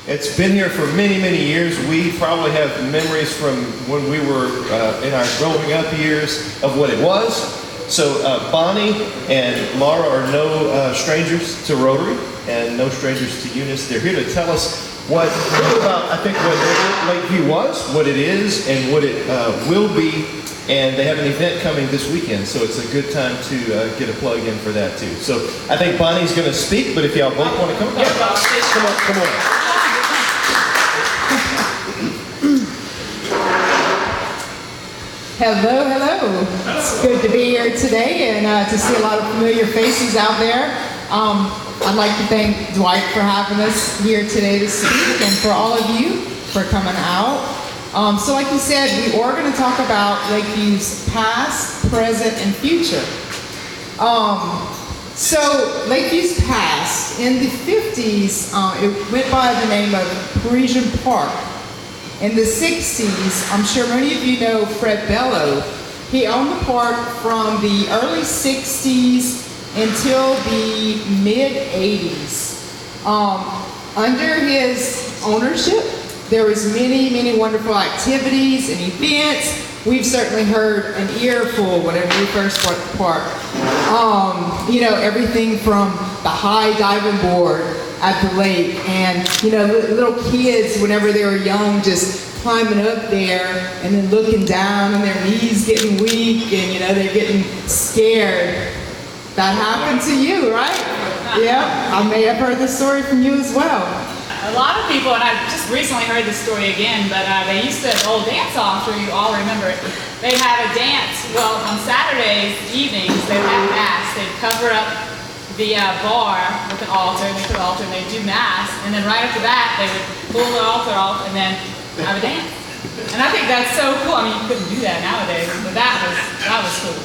It's been here for many, many years. We probably have memories from when we were in our growing up years of what it was. So Bonnie and Laura are no strangers to Rotary and no strangers to Eunice. They're here to tell us what about, I think, what Lakeview was, what it is, and what it will be. And they have an event coming this weekend, so it's a good time to get a plug in for that too. So I think Bonnie's going to speak, but if y'all both want to come, come on. Hello, hello. It's good to be here today and to see a lot of familiar faces out there. I'd like to thank Dwight for having us here today to speak and for all of you for coming out. So like you said, we are going to talk about Lakeview's past, present, and future. So Lakeview's past, in the 50s, it went by the name of Parisian Park. In the 60s, I'm sure many of you know Fred Bello. He owned the park from the early 60s until the mid-80s. Under his ownership, there was many wonderful activities and events. We've certainly heard an earful whenever we first bought the park. You know, everything from the high diving board at the lake, and you know, little kids whenever they were young just climbing up there and then looking down and their knees getting weak and you know they're getting scared. That happened to you, right? Yeah, I may have heard this story from you as well. A lot of people, and I just recently heard this story again, but they used to, old dance off, I'm sure you all remember it. They'd have a dance, well, on Saturdays evenings, they'd have mass. They'd cover up the bar with an altar, and they put an altar, and they'd do mass, and then right after that, they would pull the altar off and then have a dance. And I think that's so cool. I mean, you couldn't do that nowadays, but that was cool.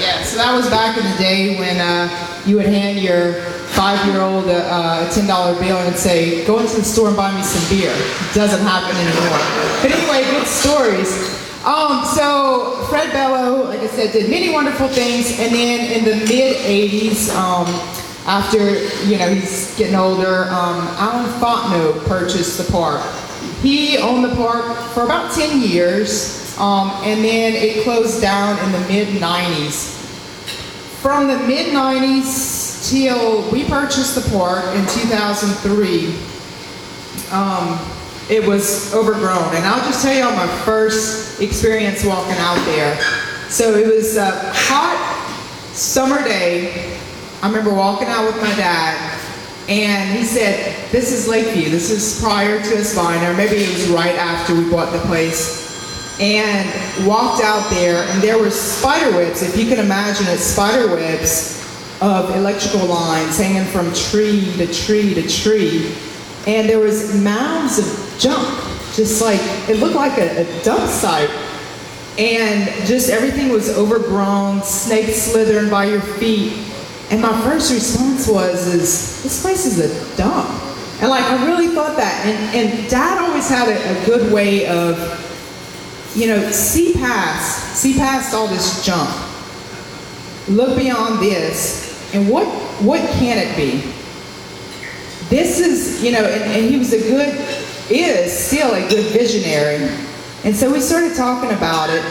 Yeah, so that was back in the day when you would hand your 5-year-old a $10 bill and say, go into the store and buy me some beer. It doesn't happen anymore. But anyway, good stories. So Fred Bello, like I said, did many wonderful things, and then in the mid-80s, after, you know, he's getting older, Alan Fontenot purchased the park. He owned the park for about 10 years, and then it closed down in the mid-90s. From the mid-90s till we purchased the park in 2003, it was overgrown. And I'll just tell you on my first experience walking out there. So it was a hot summer day. I remember walking out with my dad, and he said, this is Lakeview. This is prior to us buying it, or maybe it was right after we bought the place. And walked out there, and there were spider webs, if you can imagine it, spider webs of electrical lines hanging from tree to tree to tree. And there was mounds of junk, just like, it looked like a dump site. And just everything was overgrown, snakes slithering by your feet. And my first response was, this place is a dump. And like, I really thought that. And Dad always had a good way of, you know, see past all this junk. Look beyond this, and what can it be? This is, you know, and he was is still a good visionary. And so we started talking about it,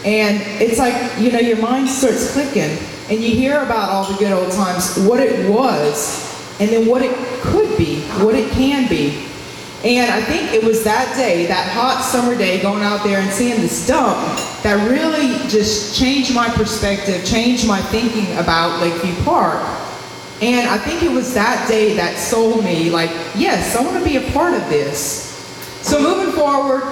and it's like, you know, your mind starts clicking, and you hear about all the good old times, what it was, and then what it could be, what it can be. And I think it was that day, that hot summer day, going out there and seeing this dump that really just changed my perspective, changed my thinking about Lakeview Park. And I think it was that day that sold me, like, yes, I want to be a part of this. So moving forward,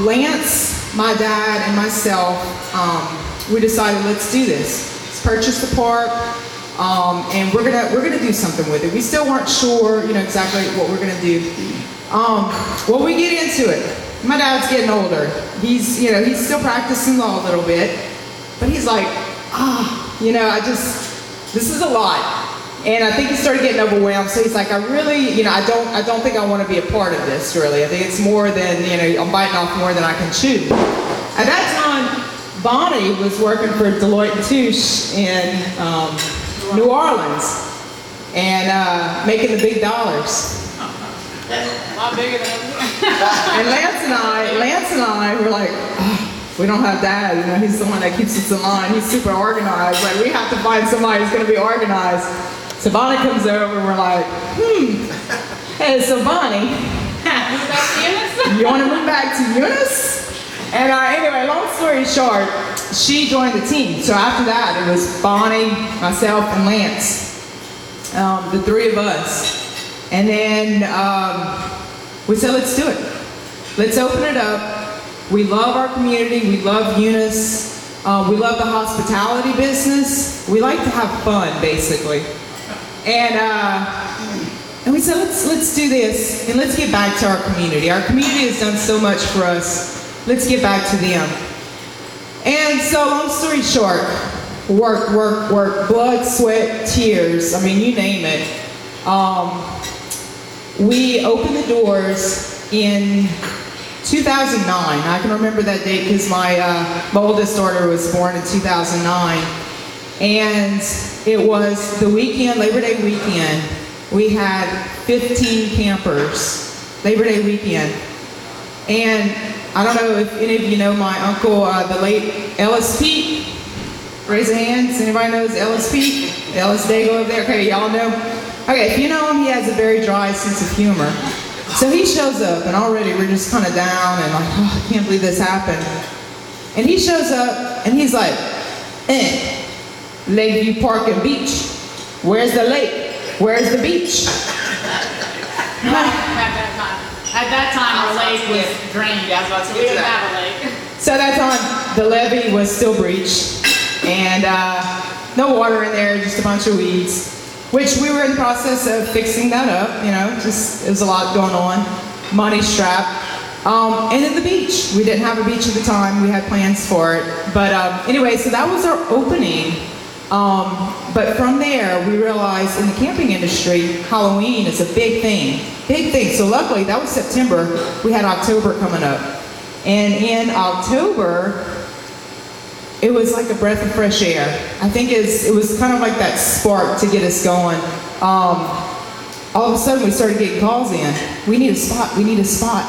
Lance, my dad, and myself, we decided, let's do this. Let's purchase the park. And we're gonna do something with it. We still weren't sure, you know, exactly what we're gonna do. Well, we get into it. My dad's getting older. He's still practicing law a little bit, but he's like, you know, this is a lot. And I think he started getting overwhelmed. So he's like, I really, you know, I don't think I want to be a part of this. Really, I think it's more than, you know, I'm biting off more than I can chew. At that time, Bonnie was working for Deloitte & Touche in New Orleans and making the big dollars. A lot bigger than everything. And Lance and I were like, oh, we don't have Dad. You know, he's the one that keeps us in line. He's super organized. Like, we have to find somebody who's going to be organized. So Bonnie comes over and we're like, hey, so Bonnie, you want to move back to Eunice? And anyway, long story short, she joined the team. So after that, it was Bonnie, myself, and Lance, the three of us. And then we said, let's do it. Let's open it up. We love our community. We love Eunice. We love the hospitality business. We like to have fun, basically. And we said, let's do this, and let's get back to our community. Our community has done so much for us. Let's get back to them. And so, long story short, work, blood, sweat, tears, I mean, you name it. We opened the doors in 2009. I can remember that date because my oldest daughter was born in 2009. And it was the weekend, Labor Day weekend. We had 15 campers, Labor Day weekend. And I don't know if any of you know my uncle, the late Ellis Pete. Raise your hands. Anybody knows Ellis Pete? Ellis Dago over there. Okay, y'all know. Okay, if you know him, he has a very dry sense of humor. So he shows up, and already we're just kind of down and like, oh, I can't believe this happened. And he shows up, and he's like, Lakeview Park Beach. Where's the lake? Where's the beach? At that time, our lake was drained. Yeah, I was about to We get to didn't that. have a lake. So that time, the levee was still breached, and no water in there, just a bunch of weeds, which we were in the process of fixing that up, you know, just, it was a lot going on, money strapped. And then the beach. We didn't have a beach at the time, we had plans for it. But anyway, so that was our opening. But from there, we realized in the camping industry, Halloween is a big thing. Big thing. So luckily, that was September. We had October coming up. And in October, it was like a breath of fresh air. I think it was kind of like that spark to get us going. All of a sudden, we started getting calls in. We need a spot. We need a spot.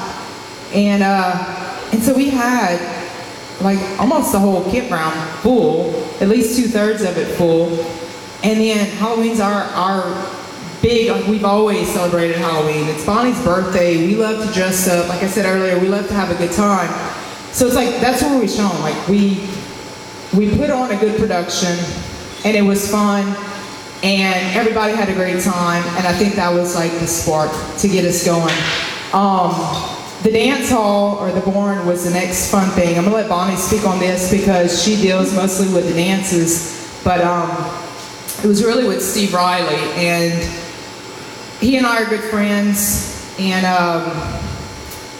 And so we had like almost the whole campground full, at least 2/3 of it full. And then Halloween's our big, like we've always celebrated Halloween. It's Bonnie's birthday. We love to dress up. Like I said earlier, we love to have a good time. So it's like, that's where we shone. Like we put on a good production and it was fun and everybody had a great time. And I think that was like the spark to get us going. The dance hall, or the Born, was the next fun thing. I'm gonna let Bonnie speak on this because she deals mostly with the dances, but it was really with Steve Riley, and he and I are good friends, and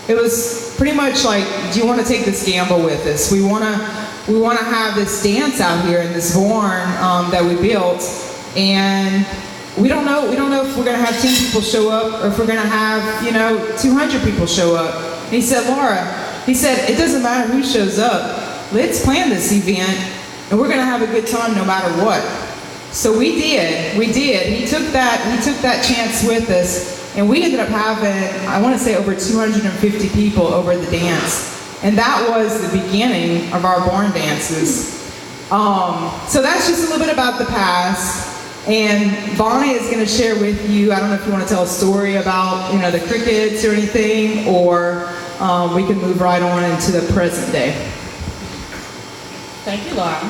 it was pretty much like, do you want to take this gamble with us? We want to have this dance out here in this Born that we built, and we don't know if we're going to have 10 people show up or if we're going to have, 200 people show up. And he said, Laura, it doesn't matter who shows up. Let's plan this event and we're going to have a good time no matter what. So we did. He took that chance with us, and we ended up having, I want to say, over 250 people over the dance. And that was the beginning of our Born dances. So that's just a little bit about the past. And Bonnie is going to share with you, I don't know if you want to tell a story about, the crickets or anything, or we can move right on into the present day. Thank you, Laura.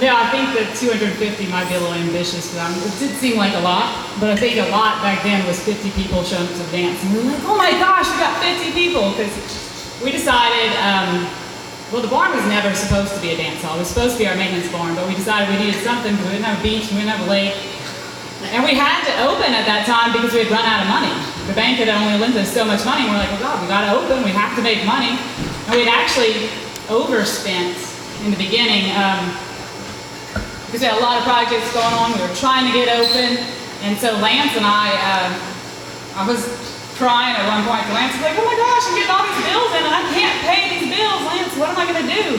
No, I think that 250 might be a little ambitious for them. It did seem like a lot, but I think a lot back then was 50 people showing up to the dance. And we were like, oh my gosh, we got 50 people, because we decided, well, the barn was never supposed to be a dance hall. It was supposed to be our maintenance barn, but we decided we needed something because we didn't have a beach, we didn't have a lake. And we had to open at that time because we had run out of money. The bank had only lent us so much money. We're like, oh God, we gotta open, we have to make money. And we had actually overspent in the beginning because we had a lot of projects going on. We were trying to get open. And so Lance and I was crying at one point to Lance. I was like, oh my gosh, I'm getting all these bills in and I can't pay these bills. Lance, what am I gonna do?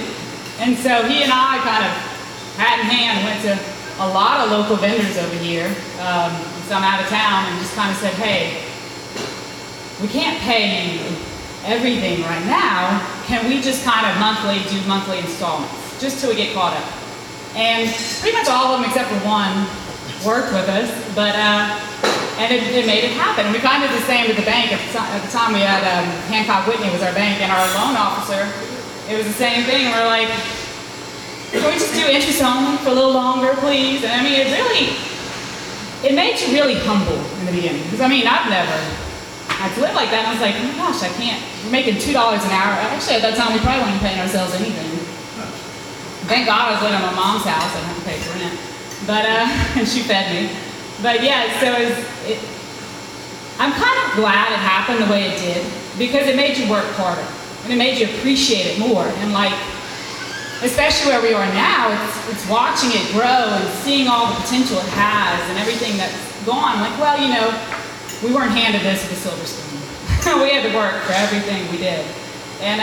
And so he and I kind of, hat in hand, went to a lot of local vendors over here, some out of town, and just kind of said, hey, we can't pay you everything right now. Can we just kind of do monthly installments, just till we get caught up? And pretty much all of them except for one worked with us, but and it made it happen. We kind of did the same with the bank. At the time we had Hancock Whitney was our bank, and our loan officer, it was the same thing. We're like, can we just do interest only for a little longer, please? And I mean, it made you really humble in the beginning. Because I mean, I'd to live like that, and I was like, oh my gosh, I can't. We're making $2 an hour. Actually, at that time, we probably weren't paying ourselves anything. Thank God I was living at my mom's house. I didn't have to pay for rent. But, and she fed me. But yeah, so I'm kind of glad it happened the way it did, because it made you work harder. And it made you appreciate it more. And like, especially where we are now, it's watching it grow and seeing all the potential it has and everything that's gone. Like, well, you know, we weren't handed this with a silver spoon. We had to work for everything we did. And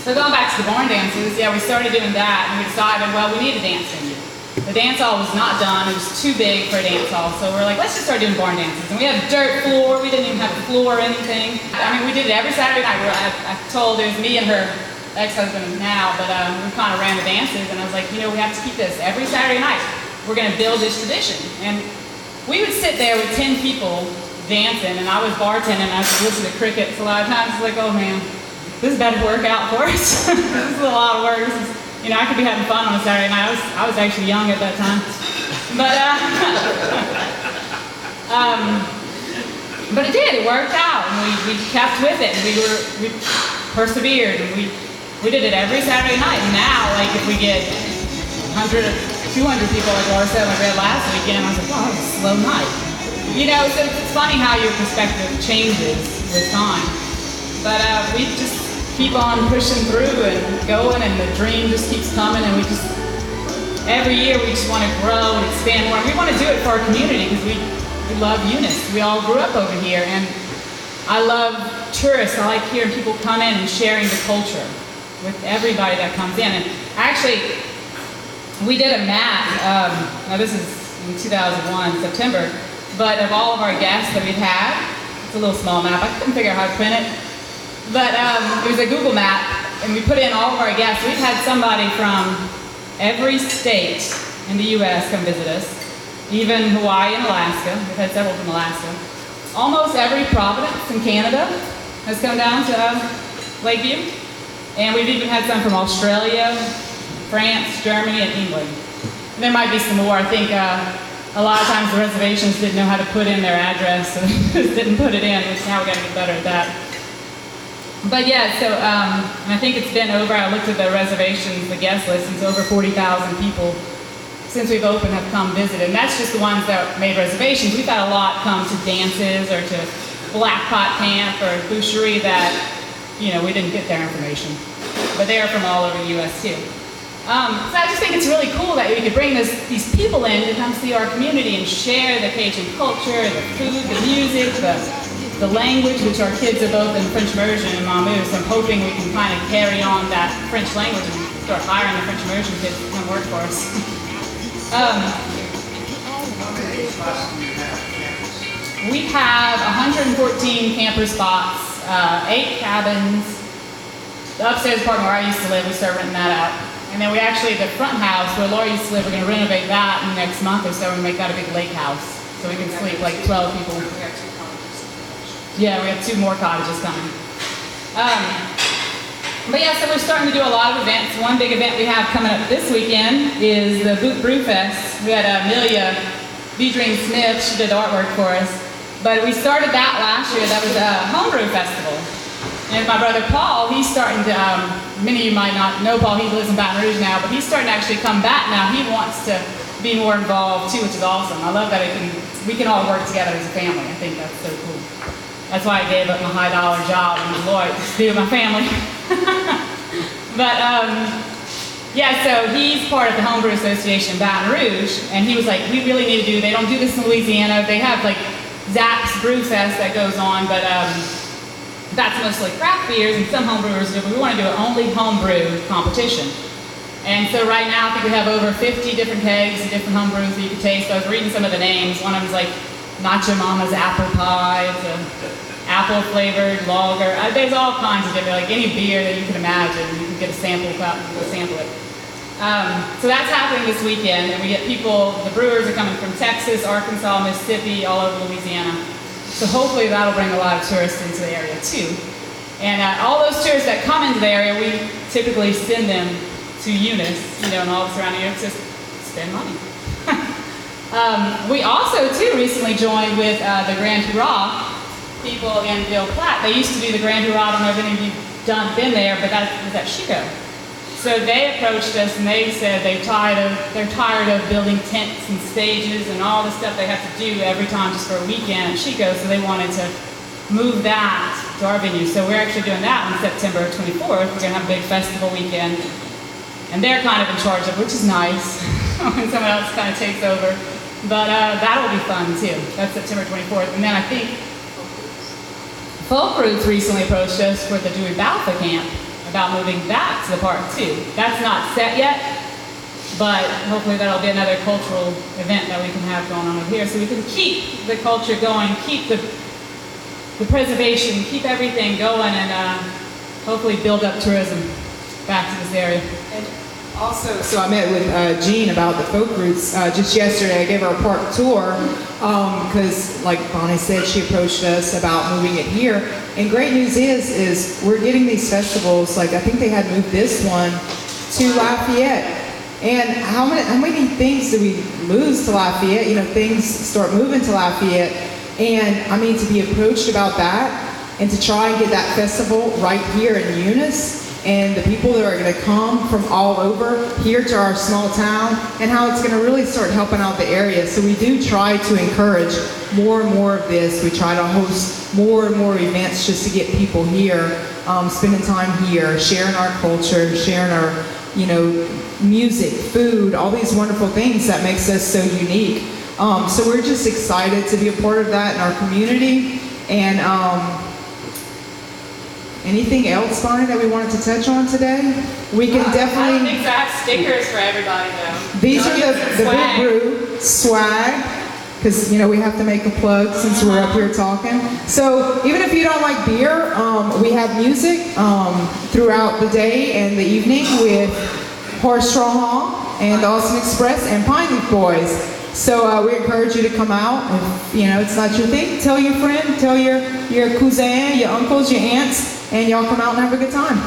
so going back to the barn dances, yeah, we started doing that, and we decided, well, we need a dance venue. The dance hall was not done, it was too big for a dance hall, so we're like, let's just start doing barn dances. And we had a dirt floor, we didn't even have a floor or anything. I mean, we did it every Saturday night. I told, it was me and her ex-husband now, but we kind of ran the dances, and I was like, you know, we have to keep this every Saturday night. We're gonna build this tradition. And we would sit there with 10 people dancing, and I was bartending, and I would listen to crickets a lot of times. It's like, oh man, this better work out for us. This is a lot of work. You know, I could be having fun on a Saturday night. I was actually young at that time. But it did, it worked out, and we kept with it, and we persevered, and we did it every Saturday night. And now, like, if we get 100, 200 people like Laura said, like we had last weekend, I was like, wow, that was a slow night. You know, so it's funny how your perspective changes with time. But we just keep on pushing through and going, and the dream just keeps coming, and we just, every year we just want to grow and expand more. And we want to do it for our community because we love Eunice. We all grew up over here, and I love tourists. I like hearing people come in and sharing the culture with everybody that comes in. And actually, we did a map, now this is in 2001, September, but of all of our guests that we've had, it's a little small map, I couldn't figure out how to print it, but it was a Google map, and we put in all of our guests. We've had somebody from every state in the US come visit us, even Hawaii and Alaska. We've had several from Alaska. Almost every province in Canada has come down to Lakeview, and we've even had some from Australia, France, Germany, and England. And there might be some more. I think a lot of times the reservations didn't know how to put in their address, so they just didn't put it in, which now we got to get better at that. But yeah, so I think it's been over, I looked at the reservations, the guest list, and it's over 40,000 people since we've opened have come visit. And that's just the ones that made reservations. We've had a lot come to dances or to Black Pot Camp or Boucherie that, you know, we didn't get their information. But they are from all over the US too. So I just think it's really cool that we could bring these people in to come see our community and share the Cajun culture, the food, the music, the language, which our kids are both in French immersion and Mamou, so I'm hoping we can kind of carry on that French language and start hiring the French immersion kids to come work for us. We have 114 camper spots, 8 cabins. The upstairs apartment where I used to live, we started renting that out. And then we actually, the front house where Laura used to live, we're going to renovate that in the next month or so and make that a big lake house. So we can sleep like 12 people. Yeah, we have 2 more cottages coming. But yeah, so we're starting to do a lot of events. One big event we have coming up this weekend is the Boot Brew Fest. We had Amelia B-Dream Smith, she did artwork for us. But we started that last year, that was a homebrew festival. And my brother Paul, he's starting to, many of you might not know Paul, he lives in Baton Rouge now, but he's starting to actually come back now. He wants to be more involved too, which is awesome. I love that we can all work together as a family. I think that's so cool. That's why I gave up my high dollar job and was loyal to be with my family. But yeah, so he's part of the Homebrew Association in Baton Rouge, and he was like, we really need to do, they don't do this in Louisiana. They have like Zap's Brew Fest that goes on, but That's mostly craft beers, and some home brewers do, but we want to do an only home brew competition. And so right now, I think we have over 50 different kegs of different home brews that you can taste. I was reading some of the names. One of them's like Nacho Mama's apple pie. It's an apple flavored lager. There's all kinds of different, like any beer that you can imagine, you can get a sample it. So that's happening this weekend, and we get people, the brewers are coming from Texas, Arkansas, Mississippi, all over Louisiana. So hopefully that'll bring a lot of tourists into the area too. And all those tourists that come into the area, we typically send them to Eunice, and all the surrounding areas, just spend money. We also too recently joined with the Grand Hurrah people in Ville Platte. They used to do the Grand Hurrah, I don't know if any of you've been there, but that was at Chico. So they approached us and they said they're tired of building tents and stages and all the stuff they have to do every time just for a weekend at Chico, so they wanted to move that to our venue. So we're actually doing that on September 24th. We're going to have a big festival weekend. And they're kind of in charge of it, which is nice when someone else kind of takes over. But that'll be fun too. That's September 24th. And then I think Folk Roots recently approached us for the Dewey Balfa camp about moving that to the park too. That's not set yet, but hopefully that'll be another cultural event that we can have going on over here, so we can keep the culture going, keep the preservation, keep everything going, and hopefully build up tourism back to this area. And also, so I met with Jean about the Folk Roots just yesterday. I gave her a park tour because, like Bonnie said, she approached us about moving it here. And great news is we're getting these festivals. Like I think they had moved this one to Lafayette. And how many things do we lose to Lafayette? Things start moving to Lafayette. And I mean, to be approached about that and to try and get that festival right here in Eunice, and the people that are going to come from all over here to our small town, and how it's going to really start helping out the area. So we do try to encourage more and more of this. We try to host more and more events just to get people here, spending time here, sharing our culture, sharing our, music, food, all these wonderful things that makes us so unique. So we're just excited to be a part of that in our community. And anything else, Bonnie, that we wanted to touch on today? We can definitely... I think I have stickers for everybody, though. These are the Boot Brew swag, because, we have to make a plug since we're up here talking. So even if you don't like beer, we have music throughout the day and the evening with Horace Trahan and the Ossun Express and Pine Leaf Boys. So we encourage you to come out. If it's not your thing, tell your friend, tell your cousin, your uncles, your aunts, and y'all come out and have a good time.